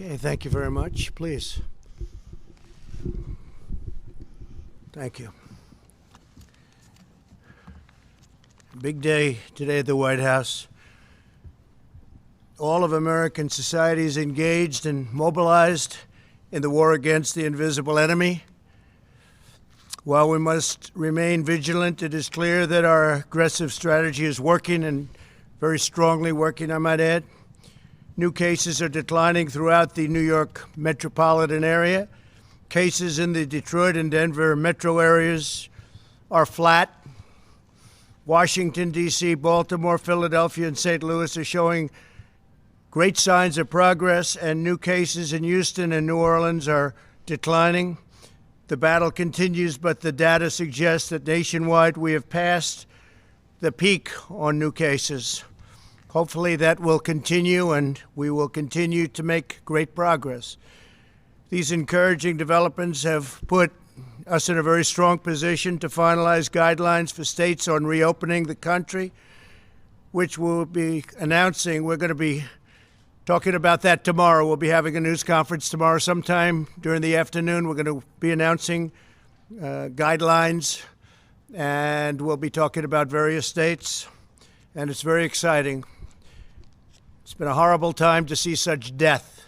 Okay, thank you very much. Please. Thank you. Big day today at the White House. All of American society is engaged and mobilized in the war against the invisible enemy. While we must remain vigilant, it is clear that our aggressive strategy is working, and very strongly working, I might add. New cases are declining throughout the New York metropolitan area. Cases in the Detroit and Denver metro areas are flat. Washington, D.C., Baltimore, Philadelphia, and St. Louis are showing great signs of progress, and new cases in Houston and New Orleans are declining. The battle continues, but the data suggests that nationwide we have passed the peak on new cases. Hopefully that will continue, and we will continue to make great progress. These encouraging developments have put us in a very strong position to finalize guidelines for states on reopening the country, which we'll be announcing. We're going to be talking about that tomorrow. We'll be having a news conference tomorrow sometime during the afternoon. We're going to be announcing guidelines, and we'll be talking about various states, and it's very exciting. It's been a horrible time to see such death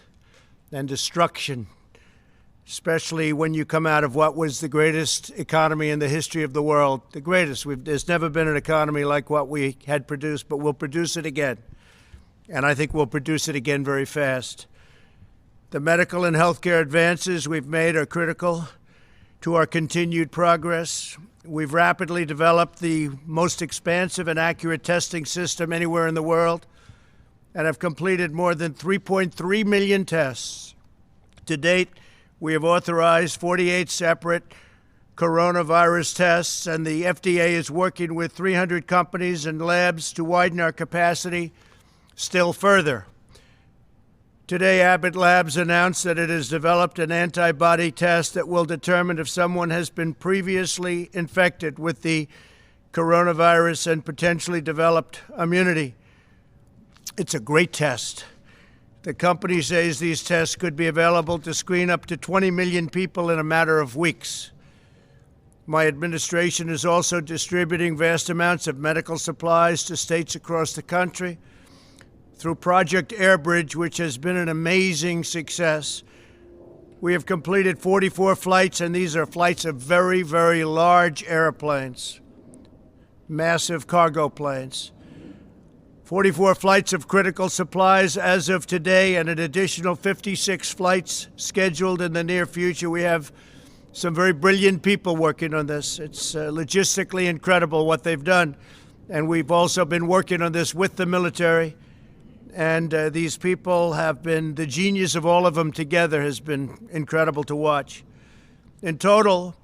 and destruction, especially when you come out of what was the greatest economy in the history of the world. The greatest. There's never been an economy like what we had produced, but we'll produce it again. And I think we'll produce it again very fast. The medical and healthcare advances we've made are critical to our continued progress. We've rapidly developed the most expansive and accurate testing system anywhere in the world, and have completed more than 3.3 million tests. To date, we have authorized 48 separate coronavirus tests, and the FDA is working with 300 companies and labs to widen our capacity still further. Today, Abbott Labs announced that it has developed an antibody test that will determine if someone has been previously infected with the coronavirus and potentially developed immunity. It's a great test. The company says these tests could be available to screen up to 20 million people in a matter of weeks. My administration is also distributing vast amounts of medical supplies to states across the country through Project Airbridge, which has been an amazing success. We have completed 44 flights, and these are flights of very, very large airplanes, massive cargo planes. 44 flights of critical supplies as of today, and an additional 56 flights scheduled in the near future. We have some very brilliant people working on this. It's logistically incredible what they've done. And we've also been working on this with the military. And these people have been, the genius of all of them together has been incredible to watch. In total,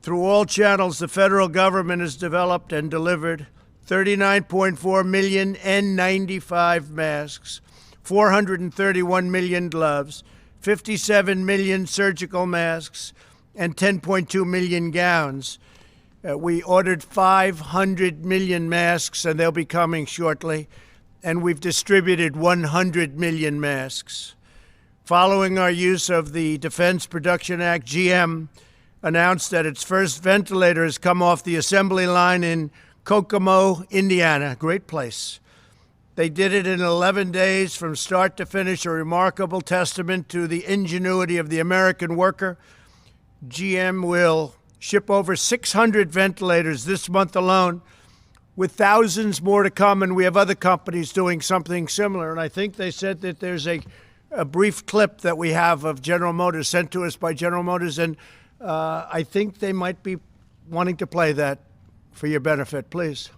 through all channels, the federal government has developed and delivered 39.4 million N95 masks, 431 million gloves, 57 million surgical masks, and 10.2 million gowns. We ordered 500 million masks, and they'll be coming shortly. And we've distributed 100 million masks. Following our use of the Defense Production Act, GM announced that its first ventilator has come off the assembly line in Kokomo, Indiana. Great place. They did it in 11 days from start to finish, a remarkable testament to the ingenuity of the American worker. GM will ship over 600 ventilators this month alone, with thousands more to come, and we have other companies doing something similar. And I think they said that there's a brief clip that we have of General Motors sent to us by General Motors, and I think they might be wanting to play that for your benefit, please.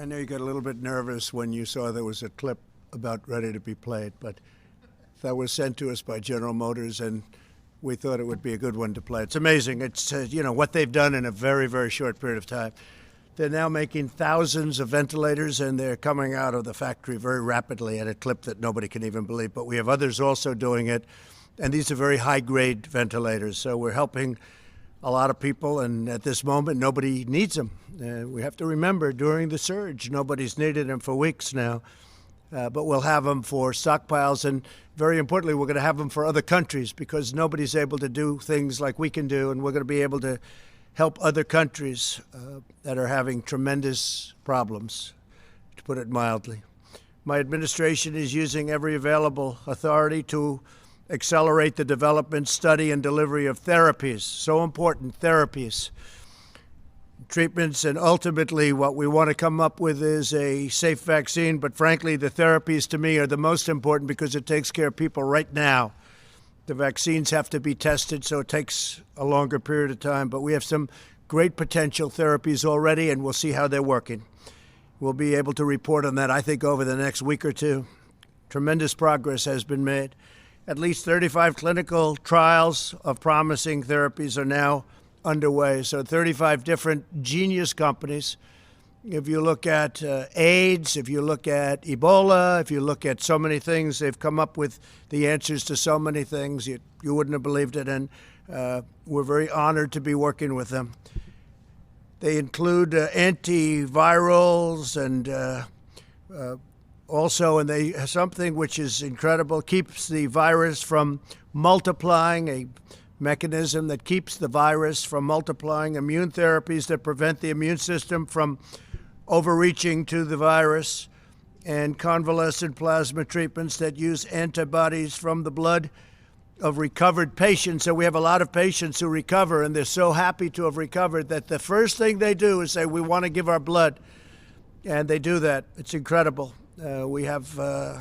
I know you got a little bit nervous when you saw there was a clip about ready to be played, but that was sent to us by General Motors, and we thought it would be a good one to play. It's amazing. It's, what they've done in a very, very short period of time. They're now making thousands of ventilators, and they're coming out of the factory very rapidly at a clip that nobody can even believe. But we have others also doing it, and these are very high-grade ventilators. So we're helping a lot of people, and at this moment, nobody needs them. We have to remember, during the surge, nobody's needed them for weeks now. But we'll have them for stockpiles, and very importantly, we're going to have them for other countries because nobody's able to do things like we can do, and we're going to be able to help other countries that are having tremendous problems, to put it mildly. My administration is using every available authority to accelerate the development, study, and delivery of therapies, so important therapies, treatments, and ultimately what we want to come up with is a safe vaccine. But frankly, the therapies to me are the most important because it takes care of people right now. The vaccines have to be tested, so it takes a longer period of time. But we have some great potential therapies already, and we'll see how they're working. We'll be able to report on that, I think, over the next week or two. Tremendous progress has been made. At least 35 clinical trials of promising therapies are now underway. So 35 different genius companies. If you look at AIDS, if you look at Ebola, if you look at so many things, they've come up with the answers to so many things. You wouldn't have believed it, and we're very honored to be working with them. They include antivirals and also, and they something which is incredible, keeps the virus from multiplying, a mechanism that keeps the virus from multiplying, immune therapies that prevent the immune system from overreaching to the virus, and convalescent plasma treatments that use antibodies from the blood of recovered patients. So we have a lot of patients who recover, and they're so happy to have recovered that the first thing they do is say, we want to give our blood. And they do that. It's incredible. We have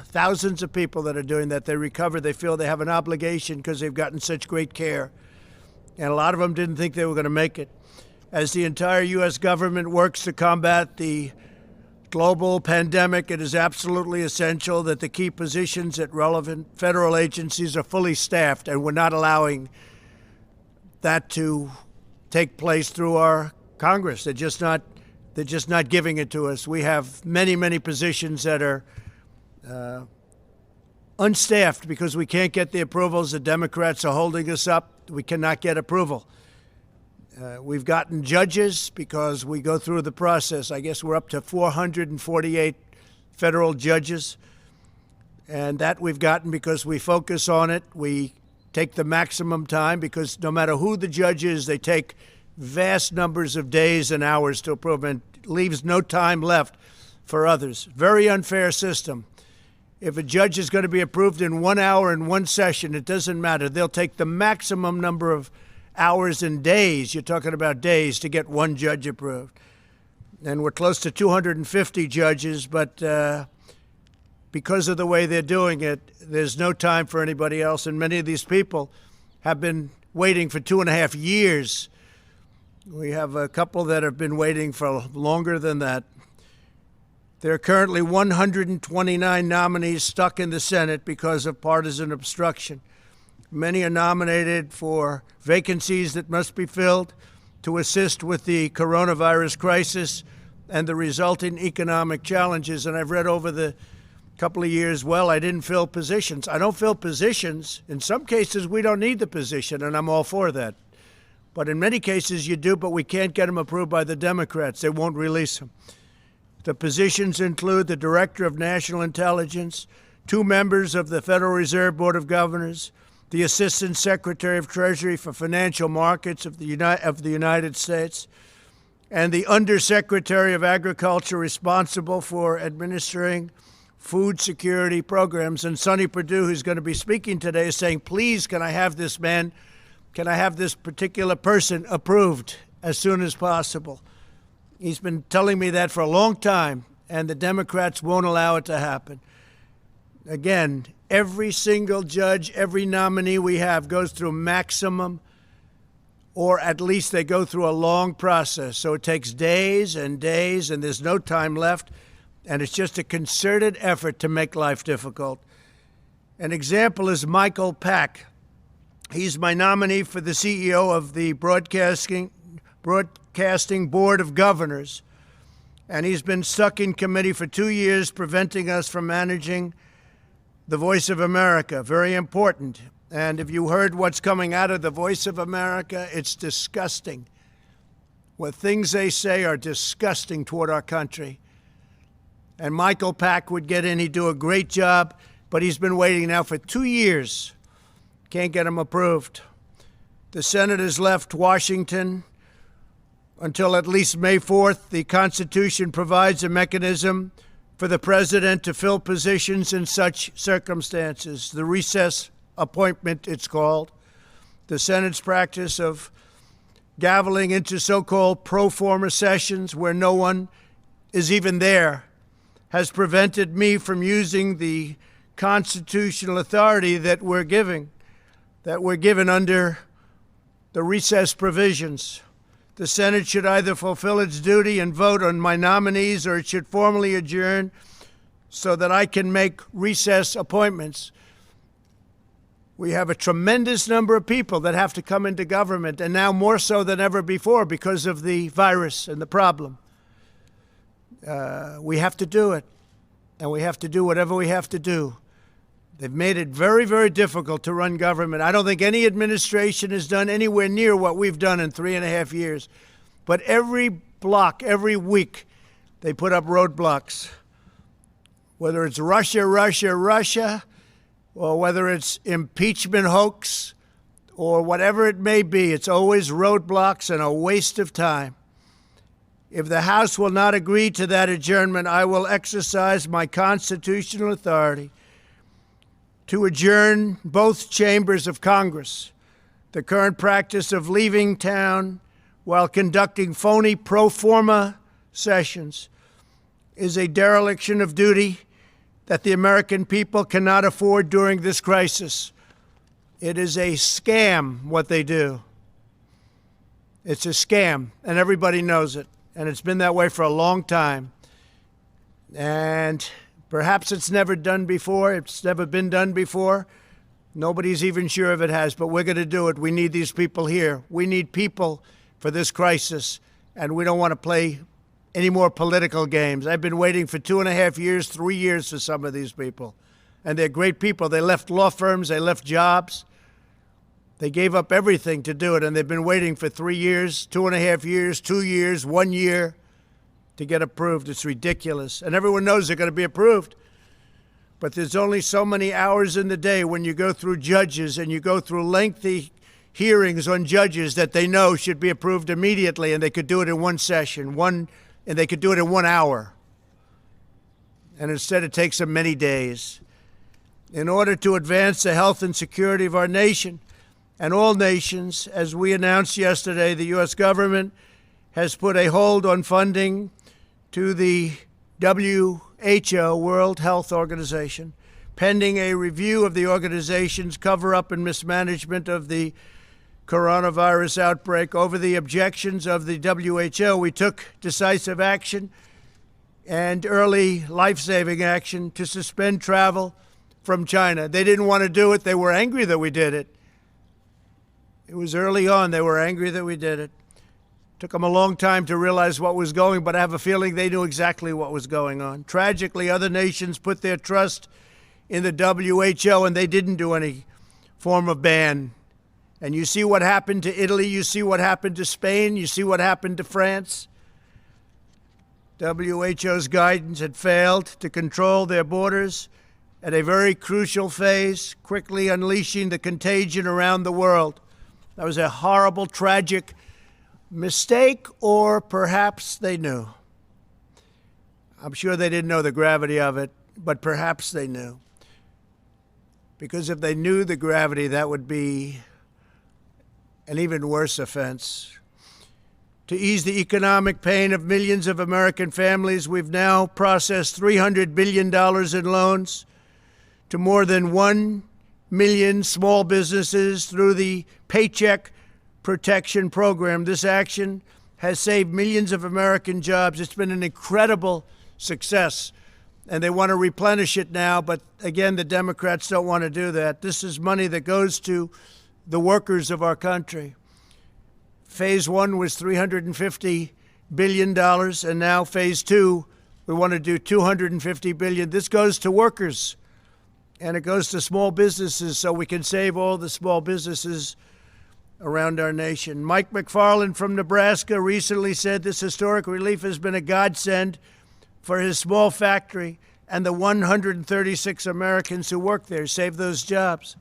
thousands of people that are doing that. They recover. They feel they have an obligation because they've gotten such great care. And a lot of them didn't think they were going to make it. As the entire U.S. government works to combat the global pandemic, it is absolutely essential that the key positions at relevant federal agencies are fully staffed, and we're not allowing that to take place through our Congress. They're just not giving it to us. We have many, many positions that are unstaffed because we can't get the approvals. The Democrats are holding us up. We cannot get approval. We've gotten judges because we go through the process. I guess we're up to 448 federal judges. And that we've gotten because we focus on it. We take the maximum time because no matter who the judge is, they take vast numbers of days and hours to approve, and leaves no time left for others. Very unfair system. If a judge is going to be approved in 1 hour in one session, it doesn't matter. They'll take the maximum number of hours and days. You're talking about days to get one judge approved. And we're close to 250 judges, but because of the way they're doing it, there's no time for anybody else. And many of these people have been waiting for 2.5 years. We have a couple that have been waiting for longer than that. There are currently 129 nominees stuck in the Senate because of partisan obstruction. Many are nominated for vacancies that must be filled to assist with the coronavirus crisis and the resulting economic challenges. And I've read over the couple of years, well, I didn't fill positions. I don't fill positions. In some cases, we don't need the position, and I'm all for that. But in many cases, you do, but we can't get them approved by the Democrats. They won't release them. The positions include the Director of National Intelligence, 2 members of the Federal Reserve Board of Governors, the Assistant Secretary of Treasury for Financial Markets of the United States, and the Undersecretary of Agriculture responsible for administering food security programs. And Sonny Perdue, who's going to be speaking today, is saying, please, can I have this man, can I have this particular person approved as soon as possible? He's been telling me that for a long time, and the Democrats won't allow it to happen. Again, every single judge, every nominee we have goes through maximum or at least they go through a long process. So it takes days and days, and there's no time left, and it's just a concerted effort to make life difficult. An example is Michael Pack. He's my nominee for the CEO of the Broadcasting Board of Governors, and he's been stuck in committee for 2 years, preventing us from managing the Voice of America. Very important. And if you heard what's coming out of the Voice of America, it's disgusting. What things they say are disgusting toward our country. And Michael Pack would get in. He'd do a great job, but he's been waiting now for 2 years. Can't get him approved. The Senate has left Washington until at least May 4th. The Constitution provides a mechanism for the president to fill positions in such circumstances. The recess appointment, it's called. The Senate's practice of gaveling into so-called pro forma sessions where no one is even there has prevented me from using the constitutional authority that we're given under the recess provisions. The Senate should either fulfill its duty and vote on my nominees, or it should formally adjourn so that I can make recess appointments. We have a tremendous number of people that have to come into government, and now more so than ever before because of the virus and the problem. We have to do it, and we have to do whatever we have to do. They've made it very, very difficult to run government. I don't think any administration has done anywhere near what we've done in 3.5 years. But every block, every week, they put up roadblocks. Whether it's Russia, or whether it's impeachment hoax, or whatever it may be, it's always roadblocks and a waste of time. If the House will not agree to that adjournment, I will exercise my constitutional authority to adjourn both chambers of Congress. The current practice of leaving town while conducting phony pro forma sessions is a dereliction of duty that the American people cannot afford during this crisis. It is a scam, what they do. It's a scam, and everybody knows it, and it's been that way for a long time. And perhaps it's never done before. It's never been done before. Nobody's even sure if it has, but we're going to do it. We need these people here. We need people for this crisis, and we don't want to play any more political games. I've been waiting for 2.5 years, 3 years for some of these people, and they're great people. They left law firms. They left jobs. They gave up everything to do it, and they've been waiting for 3 years, 2.5 years, 2 years, 1 year to get approved. It's ridiculous. And everyone knows they're going to be approved. But there's only so many hours in the day when you go through judges and you go through lengthy hearings on judges that they know should be approved immediately, and they could do it in one session, and they could do it in 1 hour. And instead it takes them many days. In order to advance the health and security of our nation and all nations, as we announced yesterday, the U.S. government has put a hold on funding to the WHO, World Health Organization, pending a review of the organization's cover-up and mismanagement of the coronavirus outbreak. Over the objections of the WHO, we took decisive action and early life-saving action to suspend travel from China. They didn't want to do it. They were angry that we did it. It was early on. They were angry that we did it. Took them a long time to realize what was going, but I have a feeling they knew exactly what was going on. Tragically, other nations put their trust in the WHO, and they didn't do any form of ban. And you see what happened to Italy. You see what happened to Spain. You see what happened to France. WHO's guidance had failed to control their borders at a very crucial phase, quickly unleashing the contagion around the world. That was a horrible, tragic mistake, or perhaps they knew. I'm sure they didn't know the gravity of it, but perhaps they knew. Because if they knew the gravity, that would be an even worse offense. To ease the economic pain of millions of American families, we've now processed $300 billion in loans to more than 1 million small businesses through the Paycheck Protection Program. This action has saved millions of American jobs. It's been an incredible success, and they want to replenish it now, but again, the Democrats don't want to do that. This is money that goes to the workers of our country. Phase one was $350 billion, and now phase two, we want to do $250 billion. This goes to workers, and it goes to small businesses, so we can save all the small businesses around our nation. Mike McFarland from Nebraska recently said this historic relief has been a godsend for his small factory and the 136 Americans who work there. Save those jobs.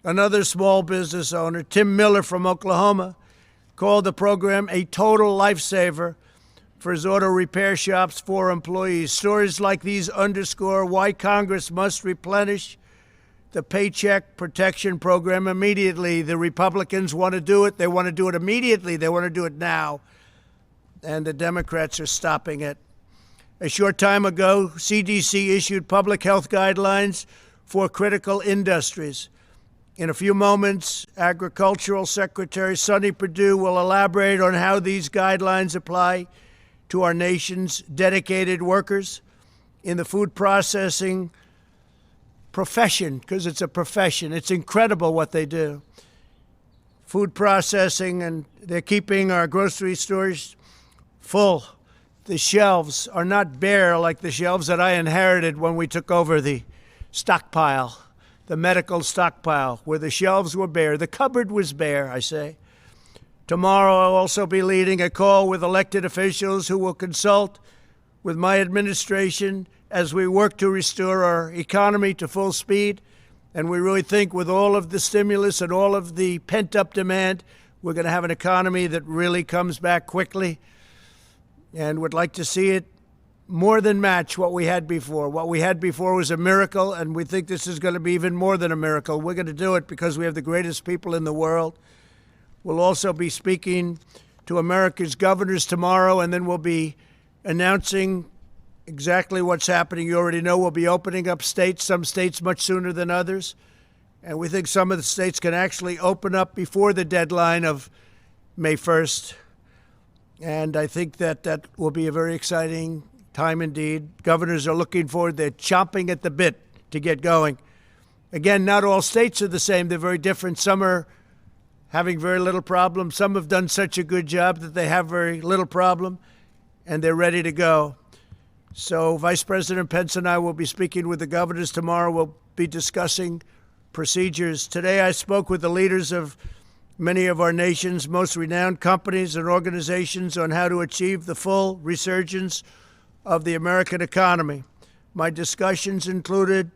Another small business owner, Tim Miller from Oklahoma, called the program a total lifesaver for his auto repair shop's 4 employees. Stories like these underscore why Congress must replenish the Paycheck Protection Program immediately. The Republicans want to do it. They want to do it immediately. They want to do it now. And the Democrats are stopping it. A short time ago, CDC issued public health guidelines for critical industries. In a few moments, Agricultural Secretary Sonny Perdue will elaborate on how these guidelines apply to our nation's dedicated workers in the food processing profession, because it's a profession. It's incredible what they do. Food processing, and they're keeping our grocery stores full. The shelves are not bare like the shelves that I inherited when we took over the stockpile, the medical stockpile, where the shelves were bare. The cupboard was bare, I say. Tomorrow I'll also be leading a call with elected officials who will consult with my administration as we work to restore our economy to full speed. And we really think with all of the stimulus and all of the pent-up demand, we're going to have an economy that really comes back quickly, and would like to see it more than match what we had before. What we had before was a miracle, and we think this is going to be even more than a miracle. We're going to do it because we have the greatest people in the world. We'll also be speaking to America's governors tomorrow, and then we'll be announcing exactly what's happening. You already know we'll be opening up states, some states much sooner than others. And we think some of the states can actually open up before the deadline of May 1st. And I think that that will be a very exciting time indeed. Governors are looking forward. They're chomping at the bit to get going. Again, not all states are the same. They're very different. Some are having very little problem. Some have done such a good job that they have very little problem, and they're ready to go. So Vice President Pence and I will be speaking with the governors tomorrow. We'll be discussing procedures. Today I spoke with the leaders of many of our nation's most renowned companies and organizations on how to achieve the full resurgence of the American economy. My discussions included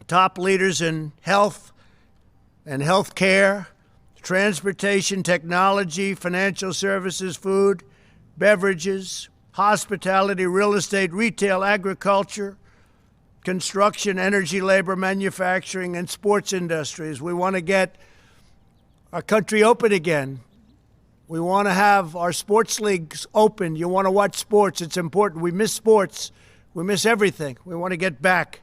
top leaders in health and health care, transportation, technology, financial services, food, beverages, hospitality, real estate, retail, agriculture, construction, energy, labor, manufacturing, and sports industries. We want to get our country open again. We want to have our sports leagues open. You want to watch sports. It's important. We miss sports. We miss everything. We want to get back.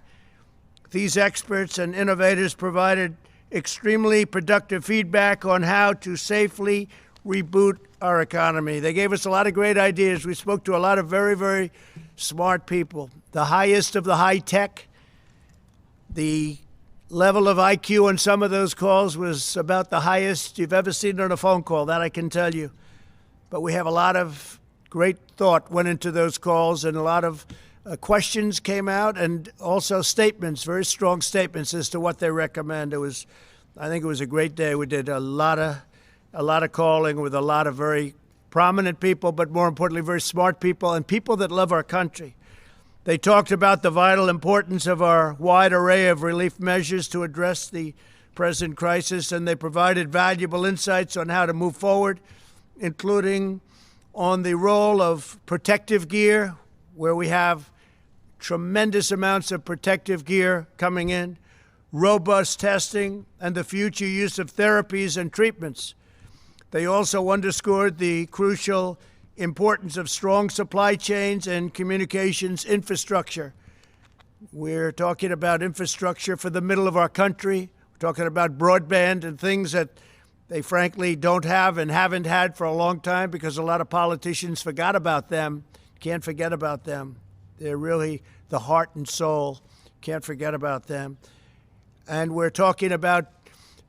These experts and innovators provided extremely productive feedback on how to safely reboot our economy. They gave us a lot of great ideas. We spoke to a lot of very, very smart people. The highest of the high tech. The level of IQ on some of those calls was about the highest you've ever seen on a phone call. That I can tell you. But we have a lot of great thought went into those calls, and a lot of questions came out, and also statements, very strong statements as to what they recommend. I think it was a great day. We did a lot of calling with a lot of very prominent people, but more importantly, very smart people and people that love our country. They talked about the vital importance of our wide array of relief measures to address the present crisis, and they provided valuable insights on how to move forward, including on the role of protective gear, where we have tremendous amounts of protective gear coming in, robust testing, and the future use of therapies and treatments. They also underscored the crucial importance of strong supply chains and communications infrastructure. We're talking about infrastructure for the middle of our country. We're talking about broadband and things that they frankly don't have and haven't had for a long time because a lot of politicians forgot about them. Can't forget about them. They're really the heart and soul. Can't forget about them. And we're talking about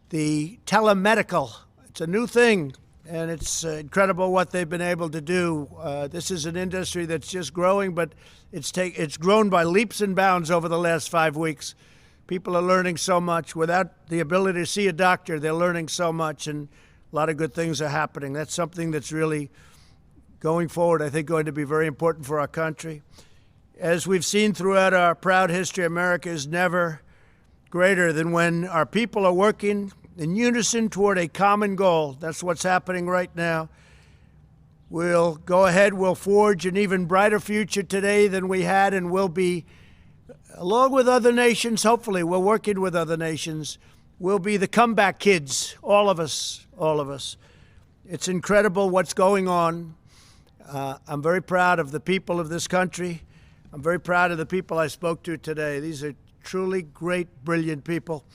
the telemedical. It's a new thing, and it's incredible what they've been able to do. This is an industry that's just growing, but it's grown by leaps and bounds over the last 5 weeks. People are learning so much. Without the ability to see a doctor, they're learning so much, and a lot of good things are happening. That's something that's really, going forward, I think going to be very important for our country. As we've seen throughout our proud history, America is never greater than when our people are working in unison toward a common goal. That's what's happening right now. We'll go ahead, we'll forge an even brighter future today than we had, and we'll be, along with other nations, hopefully, we're working with other nations, we'll be the comeback kids, all of us, all of us. It's incredible what's going on. I'm very proud of the people of this country. I'm very proud of the people I spoke to today. These are truly great, brilliant people,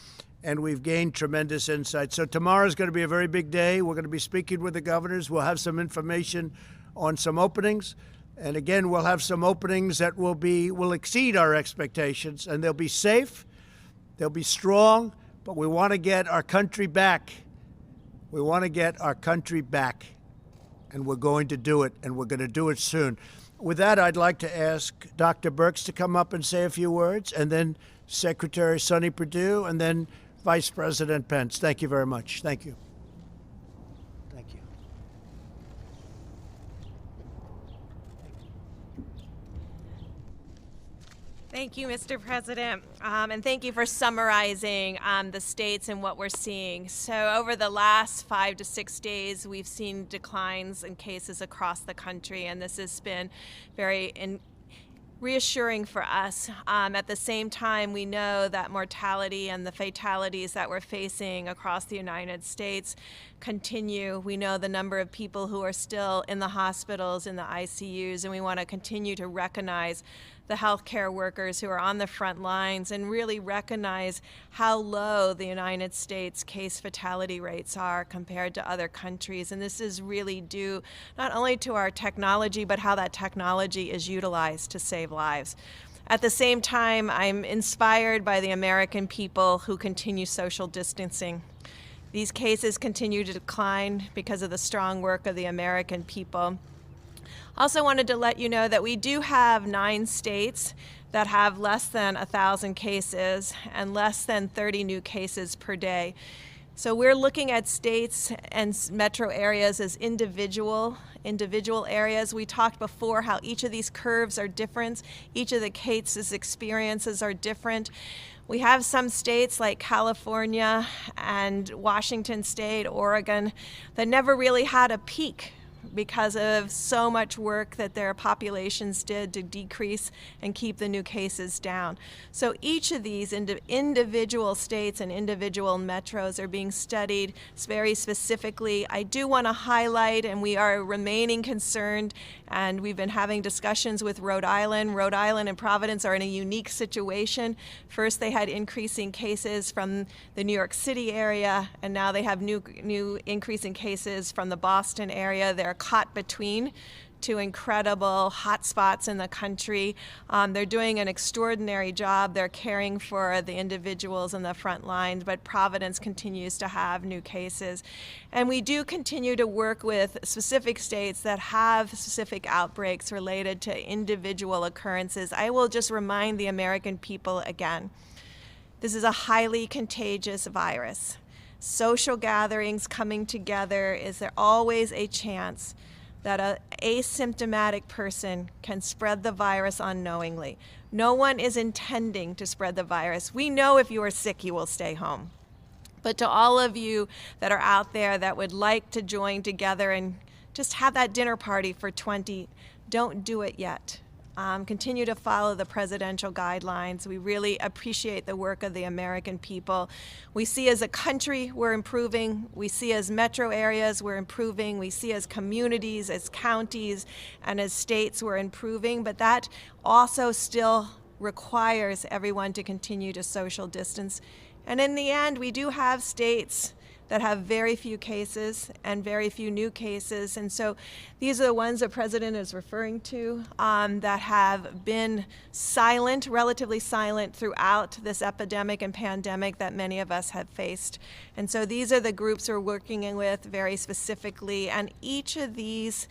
and we've gained tremendous insight. So tomorrow is going to be a very big day. We're going to be speaking with the governors. We'll have some information on some openings. And again, we'll have some openings that will exceed our expectations, and they'll be safe, they'll be strong, but we want to get our country back. We want to get our country back, and we're going to do it, and we're going to do it soon. With that, I'd like to ask Dr. Birx to come up and say a few words, and then Secretary Sonny Perdue, and then Vice President Pence. Thank you very much. Thank you. Thank you. Thank you, Mr. President, and thank you for summarizing the states and what we're seeing. So over the last 5 to 6 days, we've seen declines in cases across the country, and this has been very reassuring for us. At the same time, we know that mortality and the fatalities that we're facing across the United States continue. We know the number of people who are still in the hospitals, in the ICUs, and we want to continue to recognize the healthcare workers who are on the front lines and really recognize how low the United States case fatality rates are compared to other countries. And this is really due not only to our technology, but how that technology is utilized to save lives. At the same time, I'm inspired by the American people who continue social distancing. These cases continue to decline because of the strong work of the American people. Also wanted to let you know that we do have 9 states that have less than 1,000 cases and less than 30 new cases per day. So we're looking at states and metro areas as individual areas. We talked before how each of these curves are different. Each of the cases' experiences are different. We have some states like California and Washington State, Oregon, that never really had a peak because of so much work that their populations did to decrease and keep the new cases down. So each of these individual states and individual metros are being studied very specifically. I do want to highlight, and we are remaining concerned, and we've been having discussions with Rhode Island. Rhode Island and Providence are in a unique situation. First, they had increasing cases from the New York City area, and now they have new increasing cases from the Boston area. They're caught between 2 incredible hotspots in the country. They're doing an extraordinary job. They're caring for the individuals in the front lines, but Providence continues to have new cases. And we do continue to work with specific states that have specific outbreaks related to individual occurrences. I will just remind the American people again, this is a highly contagious virus. Social gatherings coming together, is there always a chance that an asymptomatic person can spread the virus unknowingly? No one is intending to spread the virus. We know if you are sick, you will stay home. But to all of you that are out there that would like to join together and just have that dinner party for 20, don't do it yet. Continue to follow the presidential guidelines. We really appreciate the work of the American people. We see as a country we're improving. We see as metro areas we're improving. We see as communities, as counties, and as states we're improving. But that also still requires everyone to continue to social distance. And in the end, we do have states that have very few cases and very few new cases. And so these are the ones the president is referring to that have been silent, relatively silent throughout this epidemic and pandemic that many of us have faced. And so these are the groups we're working with very specifically, and each of these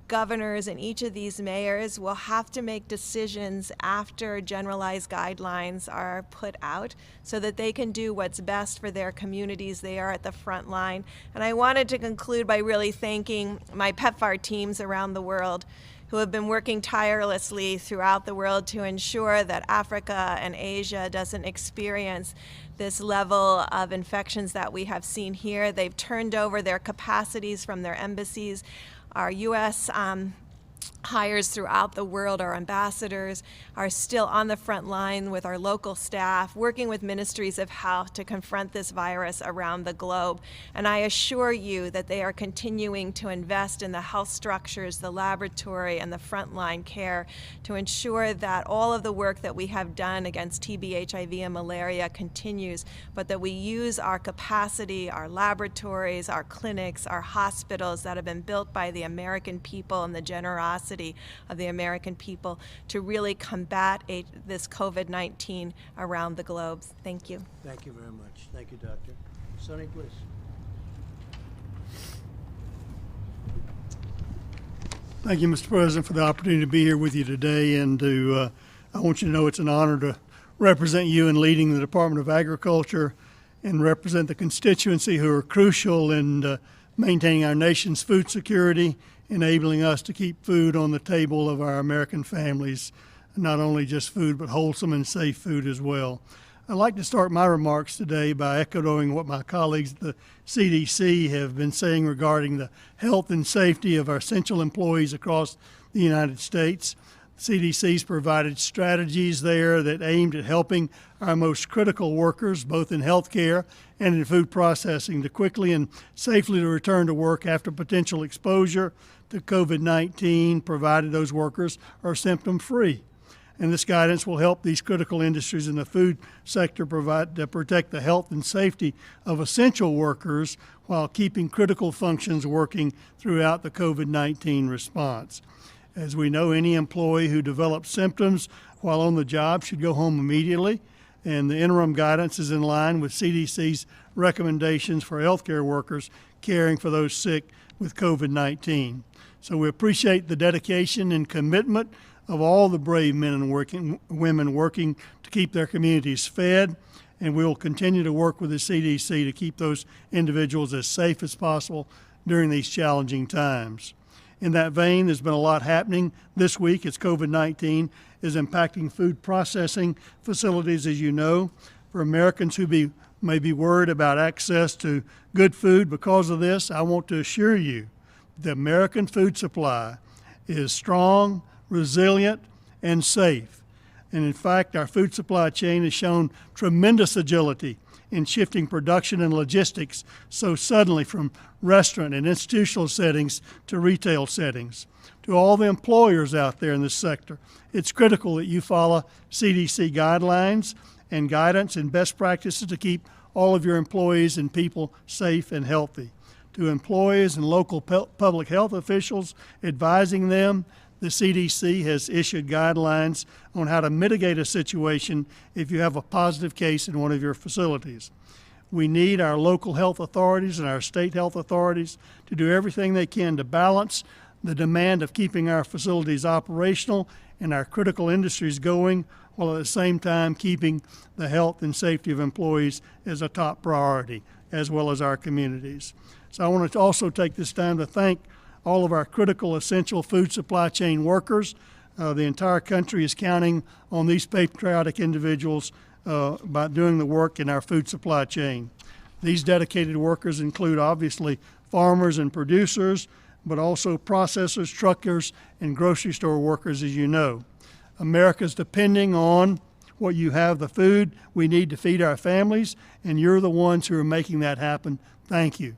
governors and each of these mayors will have to make decisions after generalized guidelines are put out so that they can do what's best for their communities. They are at the front line. And I wanted to conclude by really thanking my PEPFAR teams around the world who have been working tirelessly throughout the world to ensure that Africa and Asia doesn't experience this level of infections that we have seen here. They've turned over their capacities from their embassies. Our U.S. hires throughout the world, our ambassadors, are still on the front line with our local staff, working with ministries of health to confront this virus around the globe. And I assure you that they are continuing to invest in the health structures, the laboratory, and the frontline care to ensure that all of the work that we have done against TB, HIV, and malaria continues, but that we use our capacity, our laboratories, our clinics, our hospitals that have been built by the American people and the generosity of the American people to really combat this COVID-19 around the globe. Thank you. Thank you very much. Thank you, Doctor. Sonny, please. Thank you, Mr. President, for the opportunity to be here with you today. And I want you to know it's an honor to represent you in leading the Department of Agriculture and represent the constituency who are crucial in maintaining our nation's food security, enabling us to keep food on the table of our American families, not only just food, but wholesome and safe food as well. I'd like to start my remarks today by echoing what my colleagues at the CDC have been saying regarding the health and safety of our essential employees across the United States. CDC's provided strategies there that aimed at helping our most critical workers, both in healthcare and in food processing, to quickly and safely to return to work after potential exposure to COVID-19, provided those workers are symptom-free. And this guidance will help these critical industries in the food sector protect the health and safety of essential workers while keeping critical functions working throughout the COVID-19 response. As we know, any employee who develops symptoms while on the job should go home immediately, and the interim guidance is in line with CDC's recommendations for healthcare workers caring for those sick with COVID-19. So we appreciate the dedication and commitment of all the brave men and women working to keep their communities fed, and we will continue to work with the CDC to keep those individuals as safe as possible during these challenging times. In that vein, there's been a lot happening this week as COVID-19 is impacting food processing facilities, as you know. For Americans who may be worried about access to good food because of this, I want to assure you the American food supply is strong, resilient, and safe. And in fact, our food supply chain has shown tremendous agility in shifting production and logistics so suddenly from restaurant and institutional settings to retail settings. To all the employers out there in this sector, it's critical that you follow CDC guidelines and guidance and best practices to keep all of your employees and people safe and healthy. To employees and local public health officials advising them, the CDC has issued guidelines on how to mitigate a situation if you have a positive case in one of your facilities. We need our local health authorities and our state health authorities to do everything they can to balance the demand of keeping our facilities operational and our critical industries going, while at the same time keeping the health and safety of employees as a top priority, as well as our communities. So I want to also take this time to thank all of our critical essential food supply chain workers. The entire country is counting on these patriotic individuals by doing the work in our food supply chain. These dedicated workers include obviously farmers and producers, but also processors, truckers, and grocery store workers, as you know. America's depending on what you have, the food we need to feed our families, and you're the ones who are making that happen. Thank you.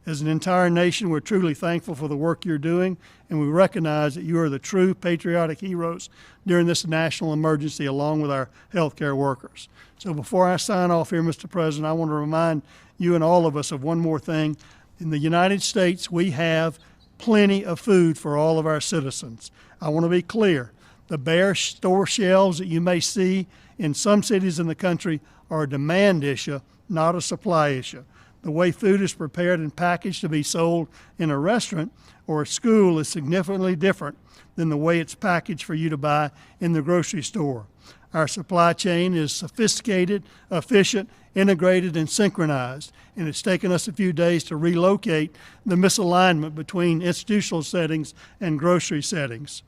As an entire nation, we're truly thankful for the work you're doing, and we recognize that you are the true patriotic heroes during this national emergency along with our healthcare workers. So before I sign off here, Mr. President, I want to remind you and all of us of one more thing. In the United States, we have plenty of food for all of our citizens. I want to be clear. The bare store shelves that you may see in some cities in the country are a demand issue, not a supply issue. The way food is prepared and packaged to be sold in a restaurant or a school is significantly different than the way it's packaged for you to buy in the grocery store. Our supply chain is sophisticated, efficient, integrated, and synchronized, and it's taken us a few days to relocate the misalignment between institutional settings and grocery settings.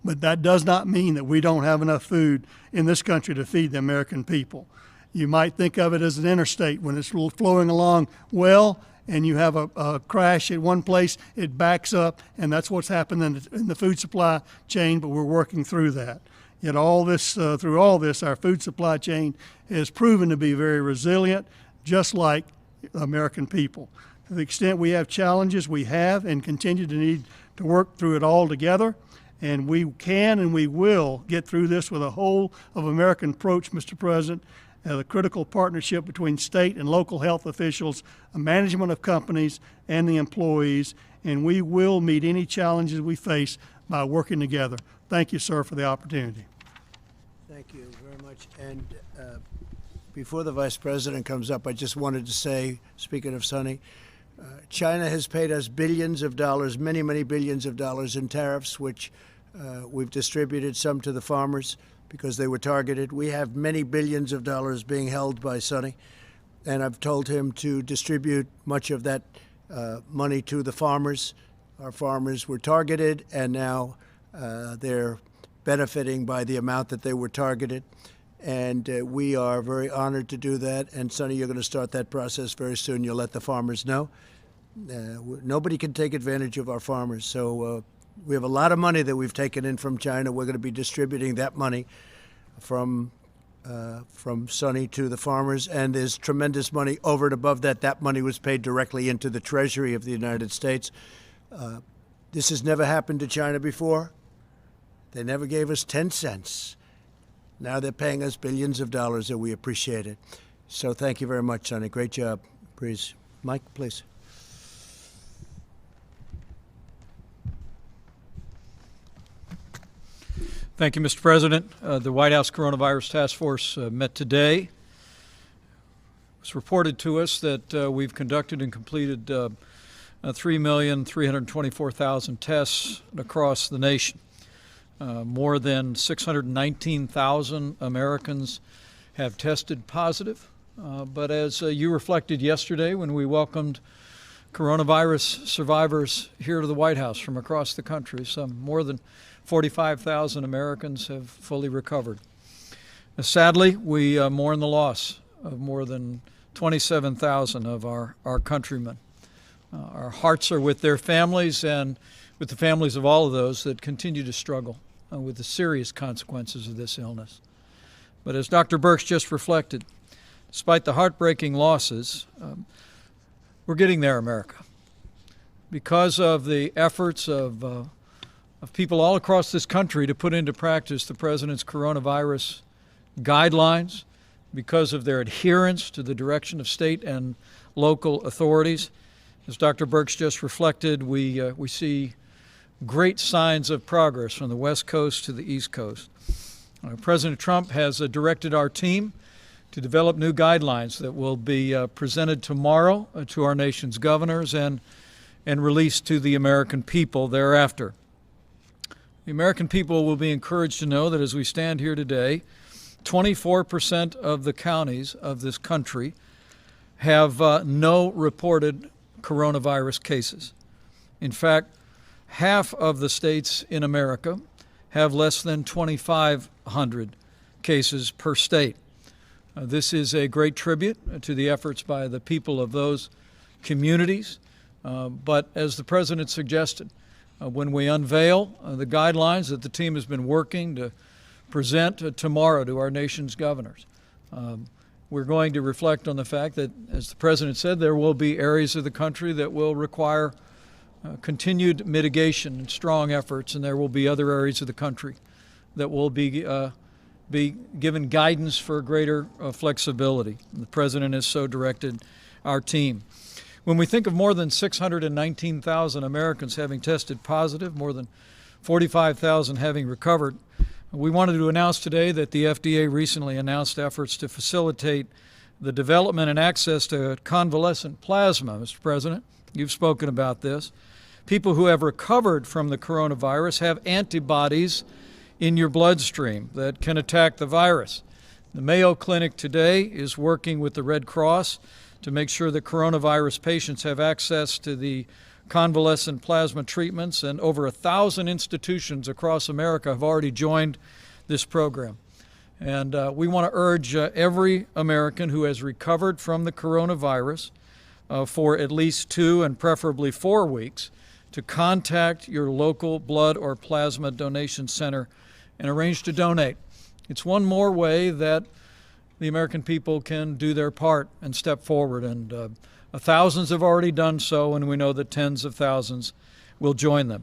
But that does not mean that we don't have enough food in this country to feed the American people. You might think of it as an interstate. When it's flowing along well and you have a crash at one place, it backs up, and that's what's happened in the food supply chain, but we're working through that. Yet through all this, our food supply chain has proven to be very resilient, just like the American people. To the extent we have challenges, we have and continue to need to work through it all together. And we can and we will get through this with a whole of American approach, Mr. President, the critical partnership between state and local health officials, management of companies, and the employees, and we will meet any challenges we face by working together. Thank you, sir, for the opportunity. Thank you very much. And before the Vice President comes up, I just wanted to say, speaking of Sonny, China has paid us billions of dollars, many, many billions of dollars in tariffs, which we've distributed some to the farmers because they were targeted. We have many billions of dollars being held by Sonny, and I've told him to distribute much of that money to the farmers. Our farmers were targeted, and now they're benefiting by the amount that they were targeted. And we are very honored to do that. And Sonny, you're going to start that process very soon. You'll let the farmers know. Nobody can take advantage of our farmers. So we have a lot of money that we've taken in from China. We're going to be distributing that money from Sonny to the farmers. And there's tremendous money over and above that. That money was paid directly into the Treasury of the United States. This has never happened to China before. They never gave us 10 cents. Now they're paying us billions of dollars, and we appreciate it. So thank you very much, Sonny. Great job. Please. Mike, please. Thank you, Mr. President. The White House Coronavirus Task Force met today. It was reported to us that we've conducted and completed 3,324,000 tests across the nation. More than 619,000 Americans have tested positive. But as you reflected yesterday when we welcomed coronavirus survivors here to the White House from across the country, some more than 45,000 Americans have fully recovered. Sadly, we mourn the loss of more than 27,000 of our countrymen. Our hearts are with their families and with the families of all of those that continue to struggle with the serious consequences of this illness. But as Dr. Birx just reflected, despite the heartbreaking losses, we're getting there, America. Because of the efforts of people all across this country to put into practice the President's coronavirus guidelines, because of their adherence to the direction of state and local authorities, as Dr. Birx just reflected, we see great signs of progress from the West Coast to the East Coast. President Trump has directed our team to develop new guidelines that will be presented tomorrow to our nation's governors and released to the American people thereafter. The American people will be encouraged to know that as we stand here today, 24% of the counties of this country have no reported coronavirus cases. In fact, half of the states in America have less than 2,500 cases per state. This is a great tribute to the efforts by the people of those communities. But as the President suggested, when we unveil the guidelines that the team has been working to present tomorrow to our nation's governors, we're going to reflect on the fact that, as the President said, there will be areas of the country that will require continued mitigation and strong efforts, and there will be other areas of the country that will be given guidance for greater flexibility. And the President has so directed our team. When we think of more than 619,000 Americans having tested positive, more than 45,000 having recovered, we wanted to announce today that the FDA recently announced efforts to facilitate the development and access to convalescent plasma. Mr. President, you've spoken about this. People who have recovered from the coronavirus have antibodies in your bloodstream that can attack the virus. The Mayo Clinic today is working with the Red Cross to make sure that coronavirus patients have access to the convalescent plasma treatments, and over 1,000 institutions across America have already joined this program. And we want to urge every American who has recovered from the coronavirus for at least 2 and preferably 4 weeks to contact your local blood or plasma donation center and arrange to donate. It's one more way that the American people can do their part and step forward, and thousands have already done so, and we know that tens of thousands will join them.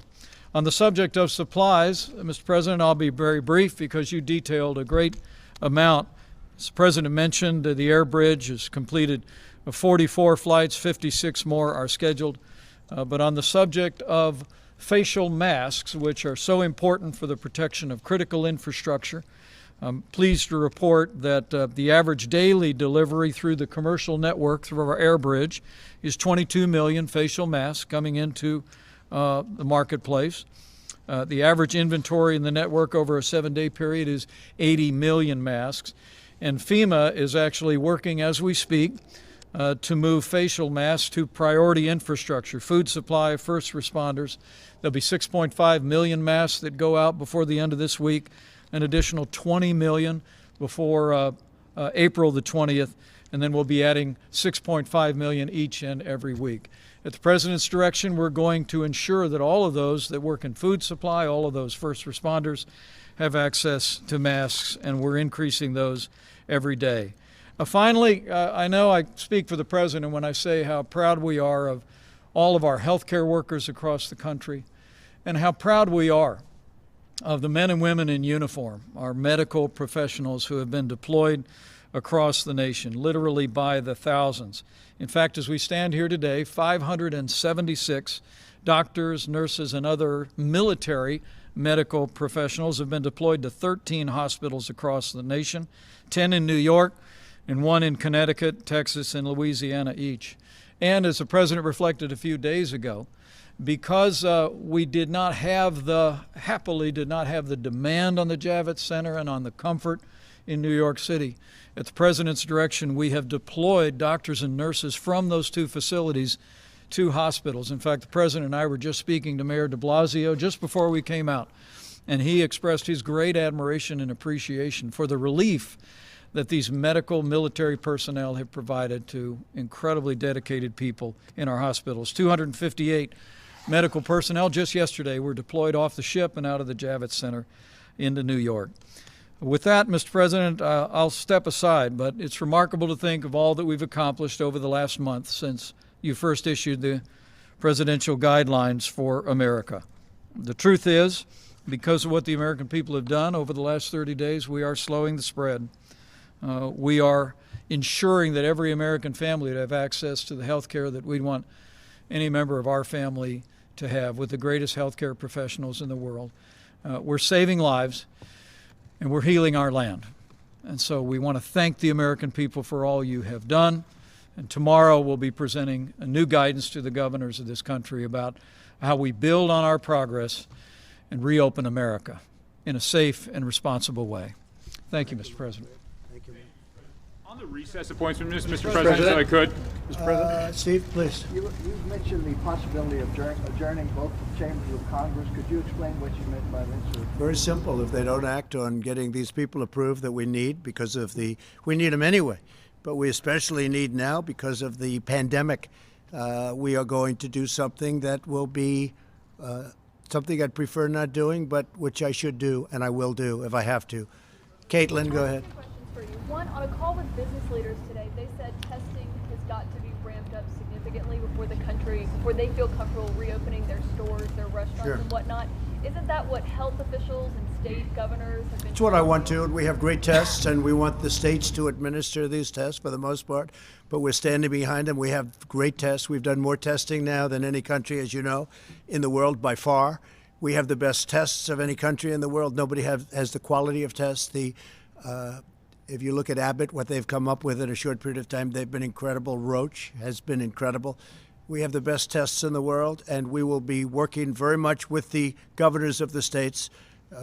On the subject of supplies, Mr. President, I'll be very brief because you detailed a great amount. As the President mentioned, the air bridge has completed 44 flights, 56 more are scheduled. But on the subject of facial masks, which are so important for the protection of critical infrastructure, I'm pleased to report that the average daily delivery through the commercial network through our air bridge is 22 million facial masks coming into the marketplace. The average inventory in the network over a 7-day period is 80 million masks. And FEMA is actually working as we speak to move facial masks to priority infrastructure, food supply, first responders. There'll be 6.5 million masks that go out before the end of this week, an additional 20 million before April the 20th, and then we'll be adding 6.5 million each and every week. At the President's direction, we're going to ensure that all of those that work in food supply, all of those first responders, have access to masks, and we're increasing those every day. Finally, I know I speak for the President when I say how proud we are of all of our healthcare workers across the country, and how proud we are of the men and women in uniform, our medical professionals who have been deployed across the nation, literally by the thousands. In fact, as we stand here today, 576 doctors, nurses, and other military medical professionals have been deployed to 13 hospitals across the nation, 10 in New York, and 1 in Connecticut, Texas, and Louisiana each. And as the President reflected a few days ago, because we happily did not have the demand on the Javits Center and on the comfort in New York City, at the President's direction, we have deployed doctors and nurses from those 2 facilities to hospitals. In fact, the President and I were just speaking to Mayor de Blasio just before we came out, and he expressed his great admiration and appreciation for the relief that these medical military personnel have provided to incredibly dedicated people in our hospitals. 258 medical personnel just yesterday were deployed off the ship and out of the Javits Center into New York. With that, Mr. President, I'll step aside, but it's remarkable to think of all that we've accomplished over the last month since you first issued the presidential guidelines for America. The truth is, because of what the American people have done over the last 30 days, we are slowing the spread. We are ensuring that every American family would have access to the health care that we'd want any member of our family to have, with the greatest healthcare professionals in the world. We're saving lives, and we're healing our land. And so we want to thank the American people for all you have done. And tomorrow we'll be presenting a new guidance to the governors of this country about how we build on our progress and reopen America in a safe and responsible way. Thank you, Mr. President. On the recess appointment, Mr. President, if I could. Mr. President. Steve, please. You've mentioned the possibility of adjourning both chambers of Congress. Could you explain what you meant by this? Very simple. If they don't act on getting these people approved that we need we need them anyway, but we especially need now because of the pandemic, we are going to do something that will be something I'd prefer not doing, but which I should do and I will do if I have to. Caitlin, go ahead. for you. One, on a call with business leaders today, they said testing has got to be ramped up significantly before they feel comfortable reopening their stores, their restaurants, Sure. and whatnot. Isn't that what health officials and state governors have been? It's what I want to. We have great tests, and we want the states to administer these tests for the most part, but we're standing behind them. We have great tests. We've done more testing now than any country, as you know, in the world by far. We have the best tests of any country in the world. Nobody has the quality of tests. If you look at Abbott, what they've come up with in a short period of time, they've been incredible. Roche has been incredible. We have the best tests in the world, and we will be working very much with the governors of the states.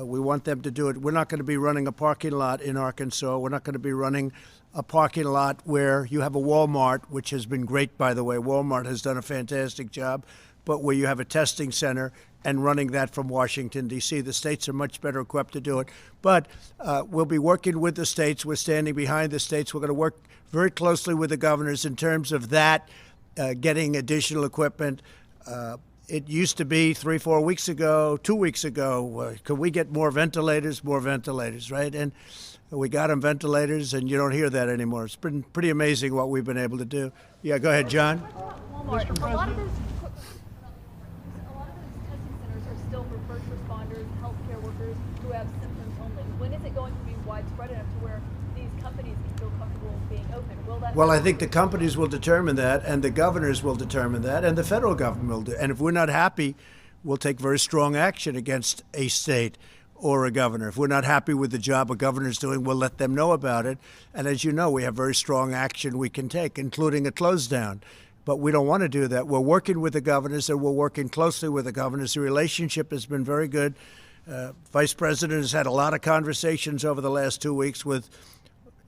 We want them to do it. We're not going to be running a parking lot in Arkansas. We're not going to be running a parking lot where you have a Walmart, which has been great, by the way. Walmart has done a fantastic job, but where you have a testing center and running that from Washington, D.C. The states are much better equipped to do it. But we'll be working with the states. We're standing behind the states. We're going to work very closely with the governors in terms of that, getting additional equipment. It used to be 3-4 weeks ago, 2 weeks ago, could we get more ventilators? More ventilators, right? And we got them ventilators, and you don't hear that anymore. It's been pretty amazing what we've been able to do. Yeah, go ahead, John. Walmart. A lot of those testing centers are still for first responders, healthcare workers who have symptoms only. When is it going to be widespread enough to where these companies can feel comfortable being open? Will that? Well, I think the companies will determine that, and the governors will determine that, and the federal government will do. And if we're not happy, we'll take very strong action against a state or a governor. If we're not happy with the job a governor's doing, we'll let them know about it. And as you know, we have very strong action we can take, including a close down. But we don't want to do that. We're working with the governors, and we're working closely with the governors. The relationship has been very good. Vice President has had a lot of conversations over the last 2 weeks with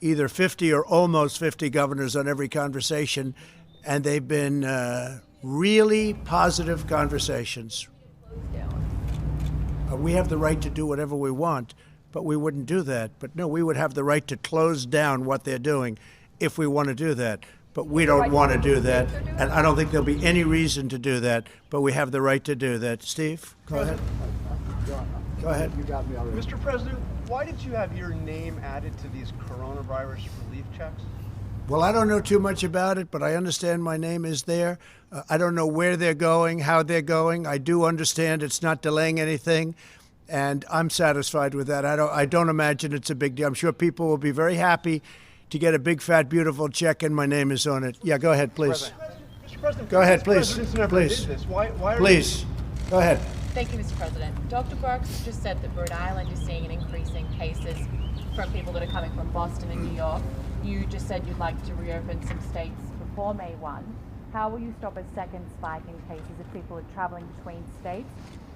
either 50 or almost 50 governors on every conversation, and they've been really positive conversations. We have the right to do whatever we want, but we wouldn't do that. But no, we would have the right to close down what they're doing if we want to do that. But we don't want to do that, and I don't think there'll be any reason to do that, but we have the right to do that. Steve, go ahead. Go ahead. You got me already. Mr. President, why did you have your name added to these coronavirus relief checks? Well, I don't know too much about it, but I understand my name is there. I don't know where they're going, how they're going. I do understand it's not delaying anything, and I'm satisfied with that. I don't imagine it's a big deal. I'm sure people will be very happy to get a big, fat, beautiful check, and my name is on it. Yeah, go ahead, please. Mr. President, Go ahead, please. presidents never Please. did this. Why are Please, go ahead. Thank you, Mr. President. Dr. Birx just said that Rhode Island is seeing an increase in cases from people that are coming from Boston and New York. You just said you'd like to reopen some states before May 1. How will you stop a second spike in cases if people are traveling between states?